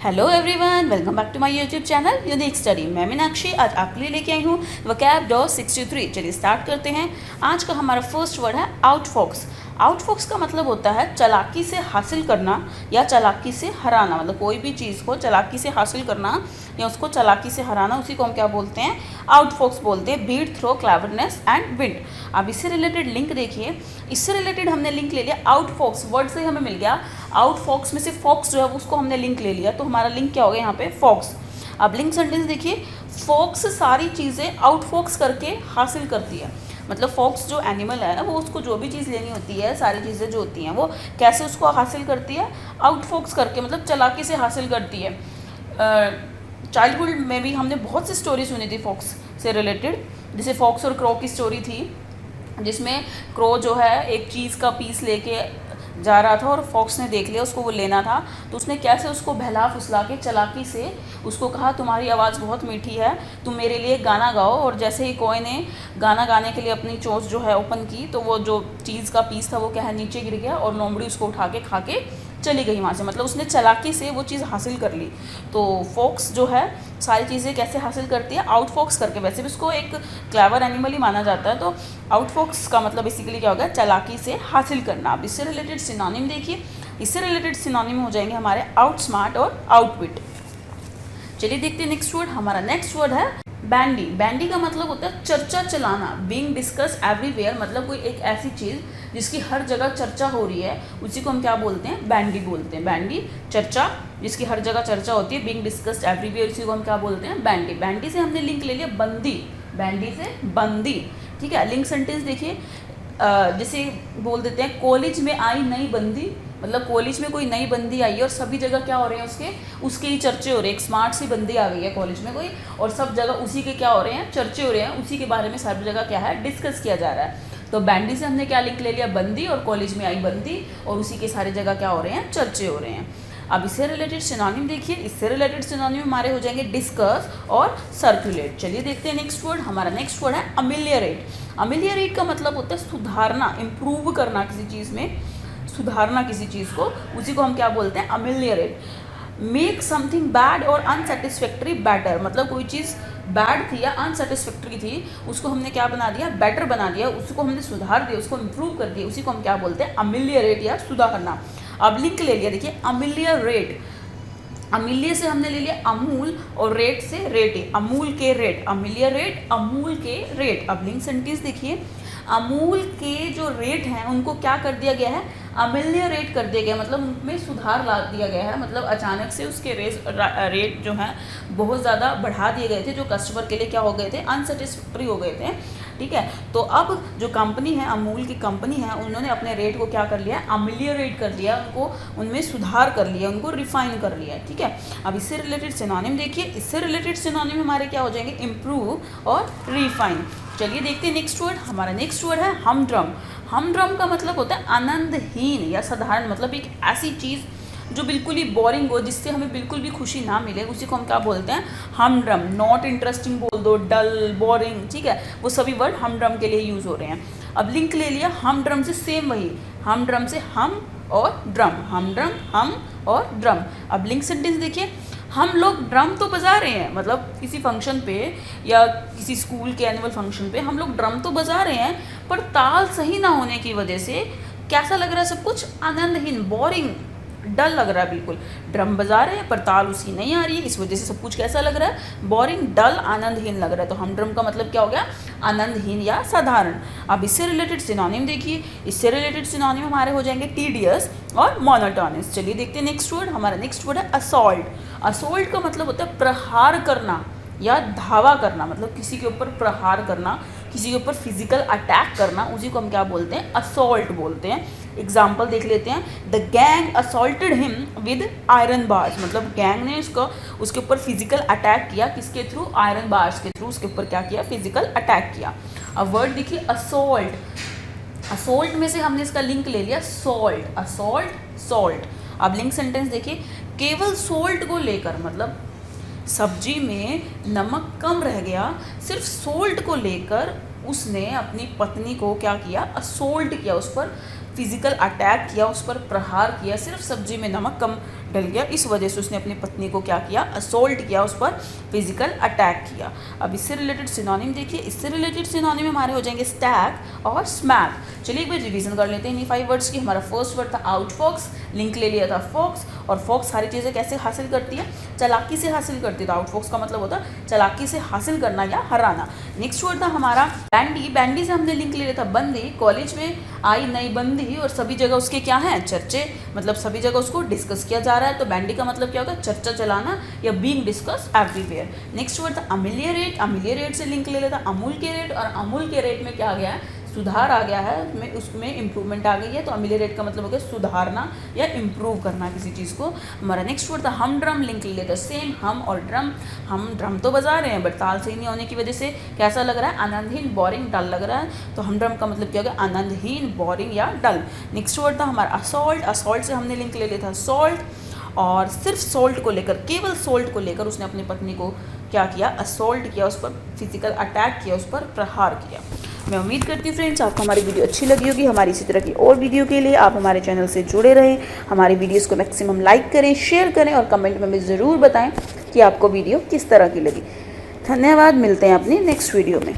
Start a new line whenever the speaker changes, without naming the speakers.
Hello everyone, welcome back to my YouTube channel unique study. मैं मीनाक्षी आज आपके लिए लेके आई हूँ vocab.63। चलिए स्टार्ट करते हैं। आज का हमारा फर्स्ट वर्ड है आउटफॉक्स। आउटफॉक्स का मतलब होता है चालाकी से हासिल करना या चालाकी से हराना। मतलब कोई भी चीज़ को चालाकी से हासिल करना या उसको चालाकी से हराना, उसी को हम क्या बोलते हैं? आउटफॉक्स बोलते हैं। Beat through cleverness and wit. अब इससे रिलेटेड लिंक देखिए, इससे रिलेटेड हमने लिंक ले लिया आउटफॉक्स वर्ड से हमें मिल गया। आउटफॉक्स में से फॉक्स जो है उसको हमने लिंक ले लिया, तो हमारा लिंक क्या हो गया यहाँ पे? फॉक्स। अब लिंक सेंटेंस देखिए, फॉक्स सारी चीज़ें आउटफॉक्स करके हासिल करती है। मतलब फॉक्स जो एनिमल है वो उसको जो भी चीज़ लेनी होती है, सारी चीज़ें जो होती हैं वो कैसे उसको हासिल करती है? आउटफॉक्स करके, मतलब चालाकी से हासिल करती है। चाइल्डहुड में भी हमने बहुत सी स्टोरी सुनी थी फॉक्स से रिलेटेड। जैसे फॉक्स और क्रो की स्टोरी थी, जिसमें क्रो जो है एक चीज़ का पीस लेके जा रहा था और फॉक्स ने देख लिया उसको वो लेना था, तो उसने कैसे उसको बहला फुसला के चालाकी से उसको कहा तुम्हारी आवाज़ बहुत मीठी है, तुम मेरे लिए गाना गाओ। और जैसे ही कोई ने गाना गाने के लिए अपनी चोंच जो है ओपन की, तो वो जो चीज़ का पीस था वो क्या है, नीचे गिर गया और लोमड़ी उसको उठा के खा के चली गई वहाँ से। मतलब उसने चालाकी से वो चीज़ हासिल कर ली। तो फॉक्स जो है सारी चीज़ें कैसे हासिल करती है? आउटफॉक्स करके। वैसे भी उसको एक क्लेवर एनिमल ही माना जाता है। तो आउटफॉक्स का मतलब बेसिकली क्या होगा? चालाकी से हासिल करना। अब इससे रिलेटेड सिनोनिम देखिए, इससे रिलेटेड सिनोनिम हो जाएंगे हमारे आउट स्मार्ट और आउटविट। चलिए देखते हैं नेक्स्ट वर्ड। हमारा नेक्स्ट वर्ड है बैंडी। बैंडी का मतलब होता है चर्चा चलाना, बीइंग डिस्कस एवरीवेयर। मतलब कोई एक ऐसी चीज़ जिसकी हर जगह चर्चा हो रही है, उसी को हम क्या बोलते हैं? बैंडी बोलते हैं। बैंडी चर्चा, जिसकी हर जगह चर्चा होती है, बीइंग डिस्कस्ड एवरीवेयर, उसी को हम क्या बोलते हैं? बैंडी। बैंडी से हमने लिंक ले लिया बंदी, बैंडी से बंदी। ठीक है, लिंक सेंटेंस देखिए, जैसे बोल देते हैं कॉलेज में आई नई बंदी। मतलब कॉलेज में कोई नई बंदी आई है और सभी जगह क्या हो रहे हैं? उसके ही चर्चे हो रहे हैं। एक स्मार्ट सी बंदी आ गई है कॉलेज में कोई, और सब जगह उसी के क्या हो रहे हैं? चर्चे हो रहे हैं। उसी के बारे में सब जगह क्या है? डिस्कस किया जा रहा है। तो बैंडी से हमने क्या लिंक ले लिया? बंदी, और कॉलेज में आई बंदी, और उसी के सारी जगह क्या हो रहे हैं? चर्चे हो रहे हैं। अब इससे रिलेटेड सिनोनिम देखिए, इससे रिलेटेड सिनोनिम हमारे हो जाएंगे डिस्कस और सर्कुलेट। चलिए देखते हैं नेक्स्ट वर्ड। हमारा नेक्स्ट वर्ड है अमिलियरेट। अमिलियरेट का मतलब होता है सुधारना, इम्प्रूव करना किसी चीज़ में, सुधारना किसी चीज़ को, उसी को हम क्या बोलते हैं? अमिलियरेट। मेक समथिंग बैड और अनसेटिस्फैक्ट्री बेटर। मतलब कोई चीज़ बैड थी या अनसेटिस्फैक्ट्री थी, उसको हमने क्या बना दिया? बेटर बना दिया। उसको हमने सुधार दिया, उसको इम्प्रूव कर दिया, उसी को हम क्या बोलते हैं? अमिलियरेट या सुधारना। अब लिंक ले लिया, देखिए अमिलियरेट। अमिलिय से हमने ले लिया अमूल और रेट से रेट, अमूल के रेट। अमिलियरेट, अमूल के रेट। अब लिंक सेंटेंस देखिए, अमूल के जो रेट हैं उनको क्या कर दिया गया है? अमिलियरेट कर दिया गया। मतलब उनमें सुधार ला दिया गया है। मतलब अचानक से उसके रेट जो हैं बहुत ज़्यादा बढ़ा दिए गए थे, जो कस्टमर के लिए क्या हो गए थे? अनसेटिस्फैक्ट्री हो गए थे। ठीक है, तो अब जो कंपनी है, अमूल की कंपनी है, उन्होंने अपने रेट को क्या कर लिया? अमिलियरेट कर लिया, उनको उनमें सुधार कर लिया, उनको रिफाइन कर लिया। ठीक है, अब इससे रिलेटेड सिनोनिम देखिए, इससे रिलेटेड सिनोनिम हमारे क्या हो जाएंगे? इम्प्रूव और रिफाइन। चलिए देखते हैं नेक्स्ट वर्ड। हमारा नेक्स्ट वर्ड है हमड्रम। हमड्रम का मतलब होता है आनंदहीन या साधारण। मतलब एक ऐसी चीज़ जो बिल्कुल ही बोरिंग हो, जिससे हमें बिल्कुल भी खुशी ना मिले, उसी को हम क्या बोलते हैं? हमड्रम। नॉट इंटरेस्टिंग बोल दो, डल, बोरिंग, ठीक है, वो सभी वर्ड हमड्रम के लिए यूज़ हो रहे हैं। अब लिंक ले लिया हमड्रम से, सेम वही, हमड्रम से हम और ड्रम, हमड्रम, हम और ड्रम। अब लिंक सेंटेंस देखिए, हम लोग ड्रम तो बजा रहे हैं, मतलब किसी फंक्शन पे या किसी स्कूल के एनुअल फंक्शन पे हम लोग ड्रम तो बजा रहे हैं, पर ताल सही ना होने की वजह से कैसा लग रहा है? सब कुछ आनंदहीन, बोरिंग, डल लग रहा है। बिल्कुल ड्रम बजा रहे हैं पर ताल उसकी नहीं आ रही है, इस वजह से सब कुछ कैसा लग रहा है? बोरिंग, डल, आनंदहीन लग रहा है। तो हम ड्रम का मतलब क्या हो गया? आनंदहीन या साधारण। अब इससे रिलेटेड सिनोनिम देखिए, इससे रिलेटेड सिनोनिम हमारे हो जाएंगे टीडियस और मोनोटोनस। चलिए देखते हैं नेक्स्ट वर्ड। हमारा नेक्स्ट वर्ड है असॉल्ट। असॉल्ट का मतलब होता है प्रहार करना या धावा करना। मतलब किसी के ऊपर प्रहार करना, किसी के ऊपर फिजिकल अटैक करना, उसी को हम क्या बोलते हैं? असॉल्ट बोलते हैं। एग्जाम्पल देख लेते हैं, the gang assaulted him with iron bars. मतलब गैंग ने उसके ऊपर फिजिकल अटैक किया, किसके थ्रू? आयरन बार्स के थ्रू उसके ऊपर क्या किया? फिजिकल अटैक किया। अब वर्ड देखिए असॉल्ट। असॉल्ट में से हमने इसका लिंक ले लिया सॉल्ट, असॉल्ट, सॉल्ट। अब लिंक सेंटेंस देखिए, केवल सोल्ट को लेकर, मतलब सब्जी में नमक कम रह गया, सिर्फ सोल्ट को लेकर उसने अपनी पत्नी को क्या किया? असोल्ट किया, उस पर फिजिकल अटैक किया, उस पर प्रहार किया, सिर्फ सब्जी में नमक कम डल गया, इस वजह से उसने अपनी पत्नी को क्या किया, असोल्ट किया, उस पर फिजिकल अटैक किया। अब इससे रिलेटेड सिनोनिम देखिए, इससे रिलेटेड सिनोनिम हमारे हो जाएंगे स्टैक और स्मैक। चलिए एक बार रिवीजन कर लेते हैं इन्हीं 5 वर्ड्स की। हमारा फर्स्ट वर्ड था आउटफॉक्स, लिंक ले लिया था फॉक्स, और फॉक्स सारी चीज़ें कैसे हासिल करती है, चालाकी से हासिल करती है, तो आउटफॉक्स का मतलब होता है चालाकी से हासिल करना या हराना। नेक्स्ट वर्ड था हमारा बैंडी, बैंडी से हमने लिंक ले लिया था बंदी, कॉलेज में आई नई बंदी और सभी जगह उसके क्या हैं, चर्चे, मतलब सभी जगह उसको डिस्कस किया जा रहा है, तो बैंडी का मतलब क्या होगा, चर्चा चलाना या being discuss everywhere. Next word था अमिलियरेट, अमिलियरेट से लिंक ले लेता अमूल के रेट, और अमूल के रेट में क्या आ गया है, सुधार आ गया है, उसमें इम्प्रूवमेंट आ गई है, तो अमिलियरेट का मतलब हो गया सुधारना या इम्प्रूव करना किसी चीज़ को। हमारा नेक्स्ट वर्ड था हम ड्रम, लिंक ले लेता सेम, हम और ड्रम, हम ड्रम तो बजा रहे हैं बट ताल सही नहीं होने की वजह से कैसा लग रहा है, आनंदहीन, बोरिंग, डल लग रहा है, तो हम ड्रम का मतलब क्या हो गया, आनंदहीन, बोरिंग या डल। नेक्स्ट वर्ड था हमारा असॉल्ट, असॉल्ट से हमने लिंक ले लिया था सॉल्ट, और सिर्फ सोल्ट को लेकर, केवल सोल्ट को लेकर उसने अपनी पत्नी को क्या किया, असोल्ट किया, उस पर फिजिकल अटैक किया, उस पर प्रहार किया। मैं उम्मीद करती हूँ फ्रेंड्स आपको हमारी वीडियो अच्छी लगी होगी। हमारी इसी तरह की और वीडियो के लिए आप हमारे चैनल से जुड़े रहें, हमारी वीडियोस को मैक्सिमम लाइक करें, शेयर करें और कमेंट में ज़रूर बताएं कि आपको वीडियो किस तरह की लगी। धन्यवाद, मिलते हैं अपनी नेक्स्ट वीडियो में।